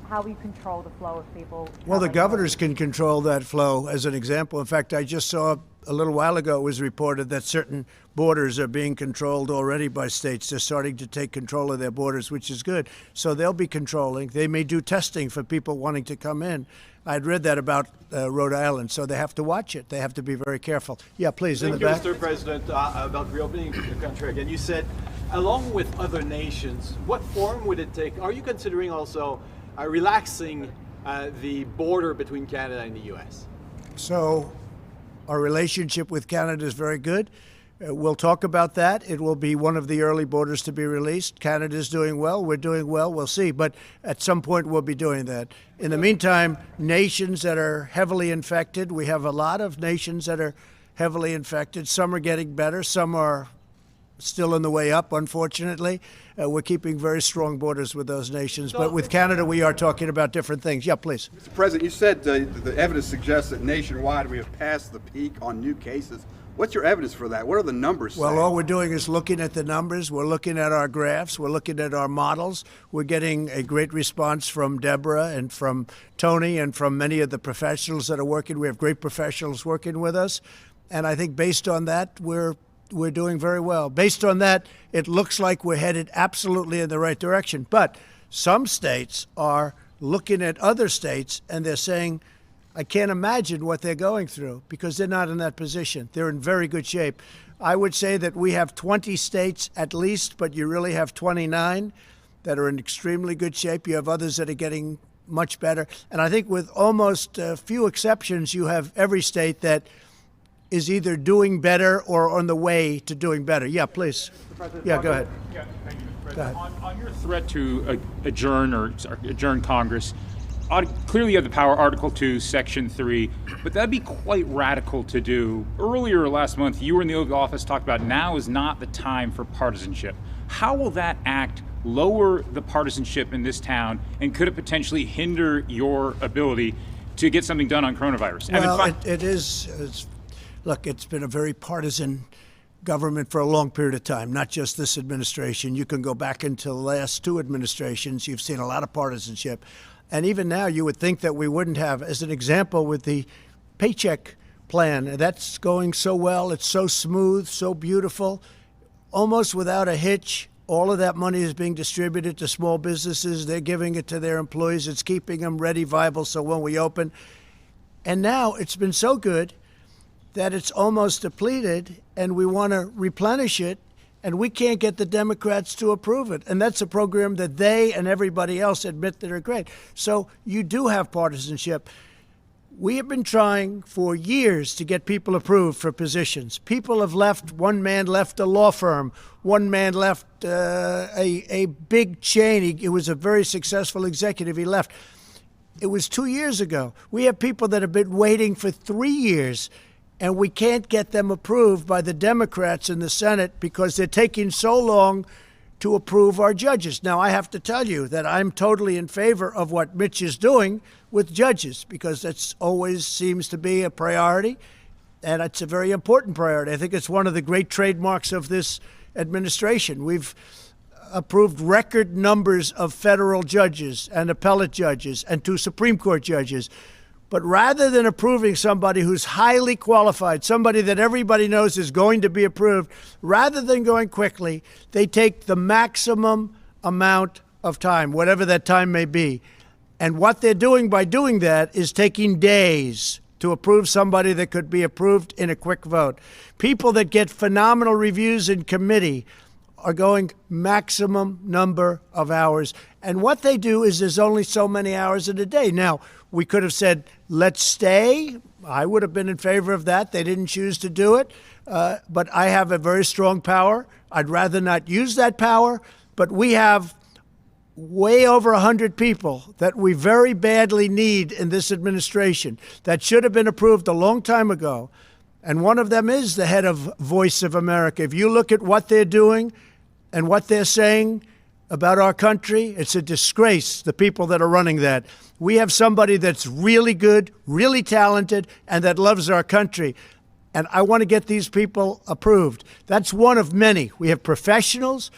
How will you control the flow of people? Well, the governors can control that flow, as an example. In fact, I just saw a little while ago it was reported that certain borders are being controlled already by states. They're starting to take control of their borders, which is good. So they'll be controlling. They may do testing for people wanting to come in. I'd read that about Rhode Island, so they have to watch it. They have to be very careful. Yeah, please, in the back. Thank you, Mr. President, about reopening the country again. You said, along with other nations, what form would it take? Are you considering also relaxing the border between Canada and the U.S.? So our relationship with Canada is very good. We'll talk about that. It will be one of the early borders to be released. Canada's doing well. We're doing well. We'll see. But at some point, we'll be doing that. In the meantime, nations that are heavily infected, we have a lot of nations that are heavily infected. Some are getting better. Some are still on the way up, unfortunately. We're keeping very strong borders with those nations. But with Canada, we are talking about different things. Yeah, please. Mr. President, you said the evidence suggests that nationwide we have passed the peak on new cases. What's your evidence for that? What are the numbers saying? Well, all we're doing is looking at the numbers. We're looking at our graphs. We're looking at our models. We're getting a great response from Deborah and from Tony and from many of the professionals that are working. We have great professionals working with us. And I think based on that, we're doing very well. Based on that, it looks like we're headed absolutely in the right direction. But some states are looking at other states and they're saying, I can't imagine what they're going through because they're not in that position. They're in very good shape. I would say that we have 20 states at least, but you really have 29 that are in extremely good shape. You have others that are getting much better. And I think with almost few exceptions, you have every state that is either doing better or on the way to doing better. Yeah, please. Yeah, go ahead. Yeah, thank you, Mr. Go President. ahead. On your threat to adjourn Congress, clearly you have the power, Article 2, Section 3, but that'd be quite radical to do. Earlier last month, you were in the Oval Office, talked about now is not the time for partisanship. How will that act lower the partisanship in this town, and could it potentially hinder your ability to get something done on coronavirus? Well, look, it's been a very partisan government for a long period of time, not just this administration. You can go back into the last two administrations. You've seen a lot of partisanship. And even now, you would think that we wouldn't have, as an example, with the paycheck plan. That's going so well. It's so smooth, so beautiful, almost without a hitch. All of that money is being distributed to small businesses. They're giving it to their employees. It's keeping them ready, viable, so when we open. And now it's been so good that it's almost depleted, and we want to replenish it, and we can't get the Democrats to approve it. And that's a program that they and everybody else admit that are great. So you do have partisanship. We have been trying for years to get people approved for positions. People have left. One man left a law firm. One man left a big chain. He was a very successful executive. He left. It was 2 years ago. We have people that have been waiting for 3 years, and we can't get them approved by the Democrats in the Senate because they're taking so long to approve our judges. Now, I have to tell you that I'm totally in favor of what Mitch is doing with judges, because that's always seems to be a priority, and it's a very important priority. I think it's one of the great trademarks of this administration. We've approved record numbers of federal judges and appellate judges and 2 Supreme Court judges. But rather than approving somebody who's highly qualified, somebody that everybody knows is going to be approved, rather than going quickly, they take the maximum amount of time, whatever that time may be. And what they're doing by doing that is taking days to approve somebody that could be approved in a quick vote. People that get phenomenal reviews in committee are going maximum number of hours. And what they do is there's only so many hours in a day. Now, we could have said, let's stay. I would have been in favor of that. They didn't choose to do it. But I have a very strong power. I'd rather not use that power. But we have way over 100 people that we very badly need in this administration that should have been approved a long time ago. And one of them is the head of Voice of America. If you look at what they're doing and what they're saying about our country, it's a disgrace, the people that are running that. We have somebody that's really good, really talented, and that loves our country. And I want to get these people approved. That's one of many. We have professionals.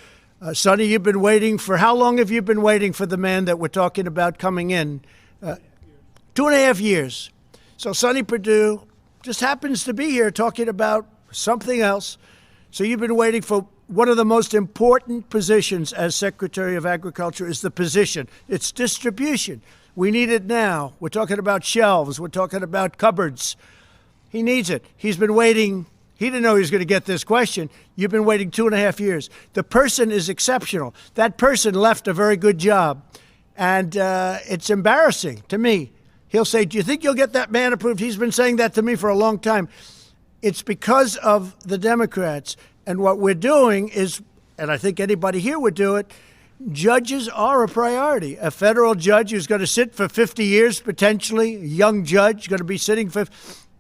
Sonny, you've been waiting for, how long have you been waiting for the man that we're talking about coming in? 2.5 years. So Sonny Perdue just happens to be here talking about something else. So you've been waiting for one of the most important positions as Secretary of Agriculture is the position. It's distribution. We need it now. We're talking about shelves. We're talking about cupboards. He needs it. He's been waiting. He didn't know he was going to get this question. You've been waiting 2.5 years. The person is exceptional. That person left a very good job. And it's embarrassing to me. He'll say, do you think you'll get that man approved? He's been saying that to me for a long time. It's because of the Democrats. And what we're doing is, and I think anybody here would do it, judges are a priority. A federal judge who's going to sit for 50 years, potentially, a young judge going to be sitting for,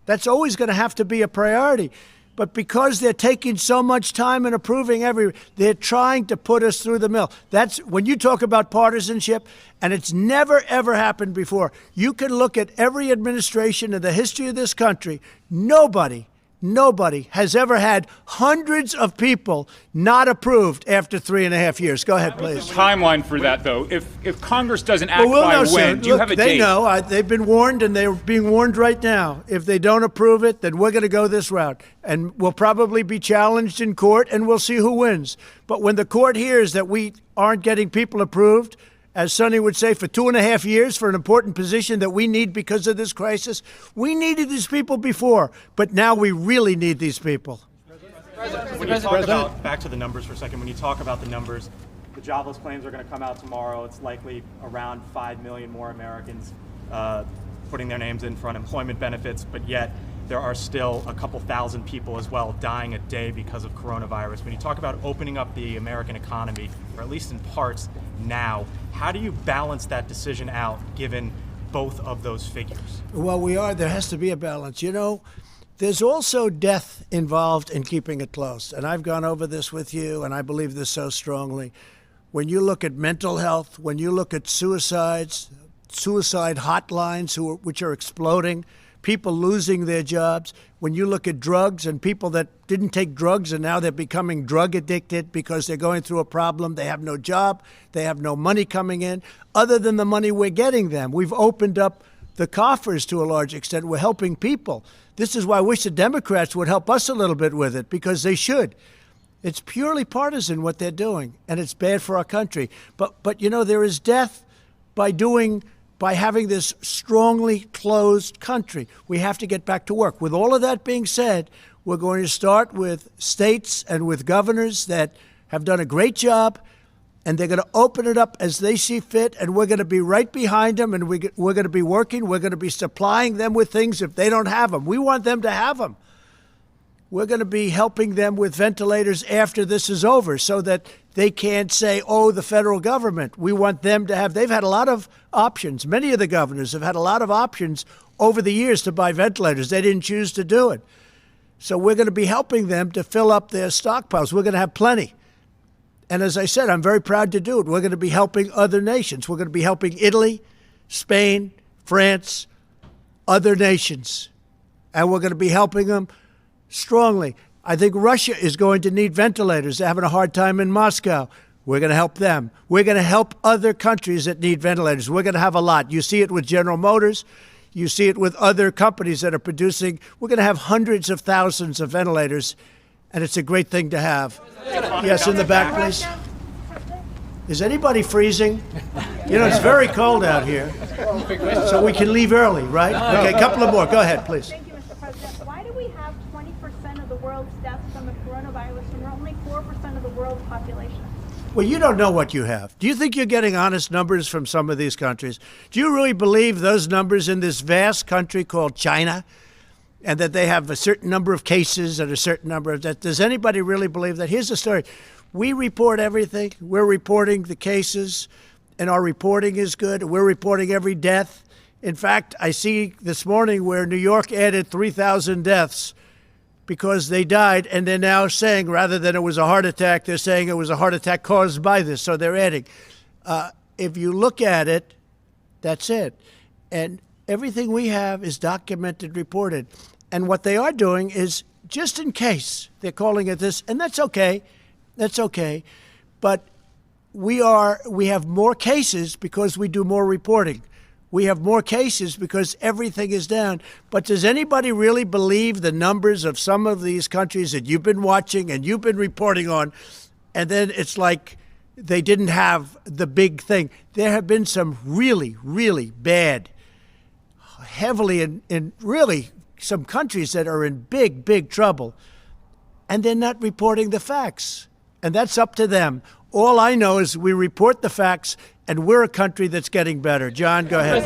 that's always going to have to be a priority. But because they're taking so much time and approving they're trying to put us through the mill. That's when you talk about partisanship, and it's never, ever happened before. You can look at every administration in the history of this country. Nobody has ever had hundreds of people not approved after 3.5 years. Go ahead, please. What's the timeline for that, though? If Congress doesn't act by when, do you have a date? They know. They've been warned, and they're being warned right now. If they don't approve it, then we're going to go this route. And we'll probably be challenged in court, and we'll see who wins. But when the court hears that we aren't getting people approved, as Sonny would say, for 2.5 years for an important position that we need because of this crisis. We needed these people before, but now we really need these people. When you talk about, back to the numbers for a second, when you talk about the numbers, the jobless claims are going to come out tomorrow. It's likely around 5 million more Americans putting their names in for unemployment benefits, but yet there are still a couple thousand people as well dying a day because of coronavirus. When you talk about opening up the American economy, or at least in parts now, how do you balance that decision out given both of those figures? Well, there has to be a balance. You know, there's also death involved in keeping it close. And I've gone over this with you, and I believe this so strongly. When you look at mental health, when you look at suicides, suicide hotlines which are exploding, people losing their jobs, when you look at drugs and people that didn't take drugs and now they're becoming drug addicted because they're going through a problem, they have no job, they have no money coming in, other than the money we're getting them. We've opened up the coffers to a large extent. We're helping people. This is why I wish the Democrats would help us a little bit with it, because they should. It's purely partisan what they're doing, and it's bad for our country. But you know, there is death by having this strongly closed country. We have to get back to work. With all of that being said, we're going to start with states and with governors that have done a great job, and they're going to open it up as they see fit, and we're going to be right behind them, and we're going to be working. We're going to be supplying them with things if they don't have them. We want them to have them. We're going to be helping them with ventilators after this is over so that they can't say, oh, the federal government. We want them to have. They've had a lot of options. Many of the governors have had a lot of options over the years to buy ventilators. They didn't choose to do it. So we're going to be helping them to fill up their stockpiles. We're going to have plenty. And as I said, I'm very proud to do it. We're going to be helping other nations. We're going to be helping Italy, Spain, France, other nations. And we're going to be helping them strongly. I think Russia is going to need ventilators. They're having a hard time in Moscow. We're going to help them. We're going to help other countries that need ventilators. We're going to have a lot. You see it with General Motors. You see it with other companies that are producing. We're going to have hundreds of thousands of ventilators, and it's a great thing to have. Yes, in the back, please. Is anybody freezing? You know, it's very cold out here, so we can leave early, right? Okay, a couple of more. Go ahead, please. Thank you, Mr. President. Why do we have 20% of the world's deaths from the coronavirus when we're only 4% of the world's population? Well, you don't know what you have. Do you think you're getting honest numbers from some of these countries? Do you really believe those numbers in this vast country called China, and that they have a certain number of cases and a certain number of deaths? Does anybody really believe that? Here's the story. We report everything. We're reporting the cases, and our reporting is good. We're reporting every death. In fact, I see this morning where New York added 3,000 deaths because they died, and they're now saying, rather than it was a heart attack, they're saying it was a heart attack caused by this. So they're adding. If you look at it, that's it. And everything we have is documented, reported. And what they are doing is, just in case, they're calling it this, and that's okay. That's okay. But we have more cases because we do more reporting. We have more cases because everything is down. But does anybody really believe the numbers of some of these countries that you've been watching and you've been reporting on, and then it's like they didn't have the big thing? There have been some really, really bad, heavily in really some countries that are in big, big trouble, and they're not reporting the facts. And that's up to them. All I know is we report the facts, and we're a country that's getting better. John, go ahead.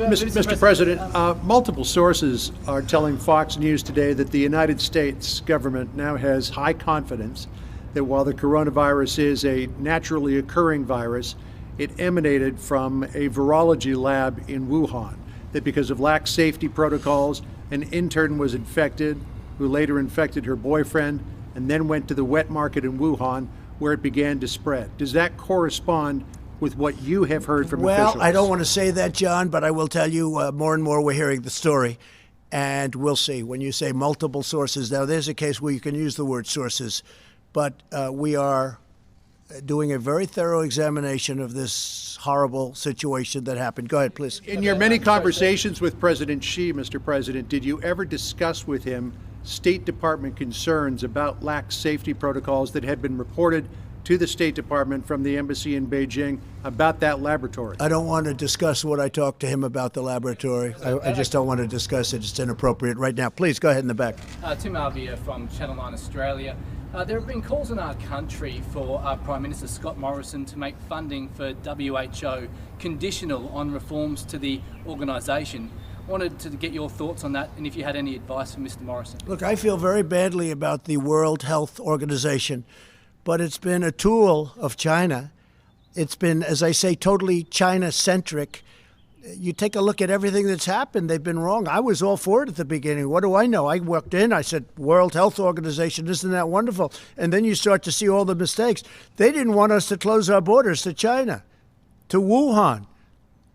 Mr. President, multiple sources are telling Fox News today that the United States government now has high confidence that while the coronavirus is a naturally occurring virus, it emanated from a virology lab in Wuhan, that because of lax safety protocols, an intern was infected, who later infected her boyfriend, and then went to the wet market in Wuhan, where it began to spread. Does that correspond with what you have heard from officials? Well, I don't want to say that, John, but I will tell you more and more we're hearing the story, and we'll see. When you say multiple sources, now there's a case where you can use the word sources, but we are doing a very thorough examination of this horrible situation that happened. Go ahead, please. In your many conversations with President Xi, Mr. President, did you ever discuss with him State Department concerns about lax safety protocols that had been reported to the State Department from the embassy in Beijing about that laboratory? I don't want to discuss what I talked to him about the laboratory. I just don't want to discuss it. It's inappropriate right now. Please, go ahead in the back. Tim Alvia from Channel 9 Australia. There have been calls in our country for Prime Minister Scott Morrison to make funding for WHO conditional on reforms to the organisation. Wanted to get your thoughts on that, and if you had any advice for Mr. Morrison. Look, I feel very badly about the World Health Organization, but it's been a tool of China. It's been, as I say, totally China-centric. You take a look at everything that's happened, they've been wrong. I was all for it at the beginning. What do I know? I walked in, I said, World Health Organization, isn't that wonderful? And then you start to see all the mistakes. They didn't want us to close our borders to China, to Wuhan.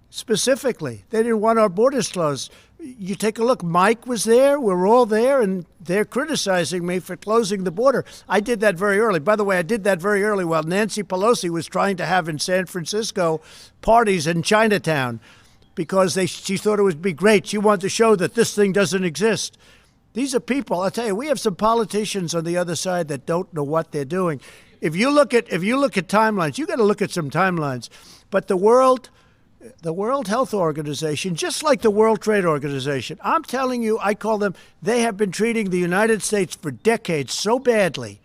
Specifically, they didn't want our borders closed. You take a look, Mike was there, we're all there, and they're criticizing me for closing the border. I did that very early. By the way, I did that very early while Nancy Pelosi was trying to have in San Francisco parties in Chinatown because she thought it would be great. She wanted to show that this thing doesn't exist. These are people, I'll tell you, we have some politicians on the other side that don't know what they're doing. If you look at timelines, you got to look at some timelines. But the World Health Organization, just like the World Trade Organization, I'm telling you, I call them, they have been treating the United States for decades so badly,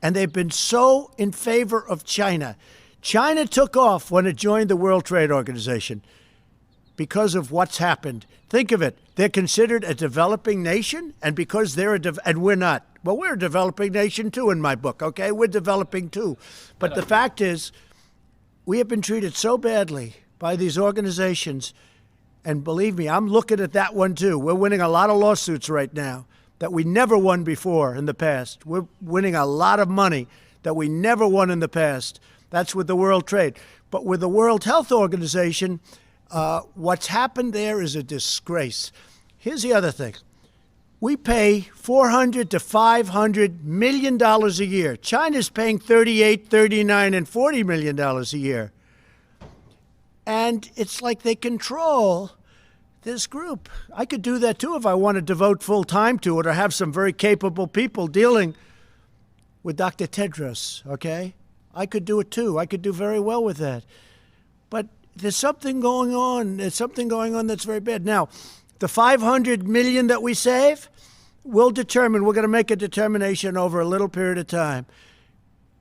and they've been so in favor of China. China took off when it joined the World Trade Organization because of what's happened. Think of it. They're considered a developing nation, and because they're and we're not. Well, we're a developing nation too in my book, okay? We're developing too. But the fact is, we have been treated so badly by these organizations, and believe me, I'm looking at that one too. We're winning a lot of lawsuits right now that we never won before in the past. We're winning a lot of money that we never won in the past. That's with the World Trade. But with the World Health Organization, what's happened there is a disgrace. Here's the other thing. We pay $400 to $500 million a year. China's paying $38, $39, and $40 million a year. And it's like they control this group. I could do that too if I wanted to devote full time to it or have some very capable people dealing with Dr. Tedros, okay? I could do it too. I could do very well with that. But there's something going on. There's something going on that's very bad. Now, the $500 million that we save, we're going to make a determination over a little period of time.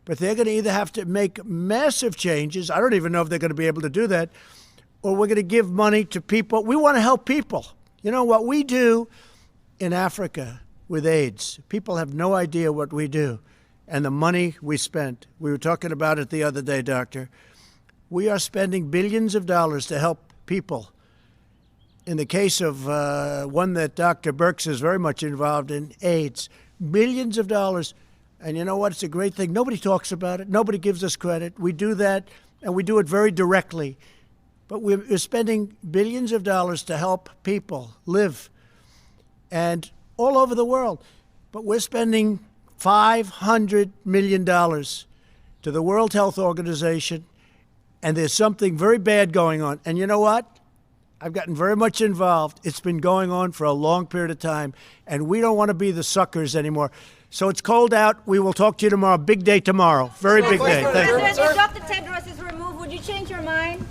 But they're going to either have to make massive changes. I don't even know if they're going to be able to do that. Or we're going to give money to people. We want to help people. You know what we do in Africa with AIDS? People have no idea what we do and the money we spent. We were talking about it the other day, Doctor. We are spending billions of dollars to help people. In the case of one that Dr. Birx is very much involved in, AIDS, billions of dollars. And you know what? It's a great thing. Nobody talks about it. Nobody gives us credit. We do that, and we do it very directly. But we're spending billions of dollars to help people live, and all over the world. But we're spending $500 million to the World Health Organization, and there's something very bad going on. And you know what? I've gotten very much involved. It's been going on for a long period of time, and we don't want to be the suckers anymore. So it's cold out. We will talk to you tomorrow. Big day tomorrow. Very big day. Thank you. President, if Dr. Tedros is removed, would you change your mind?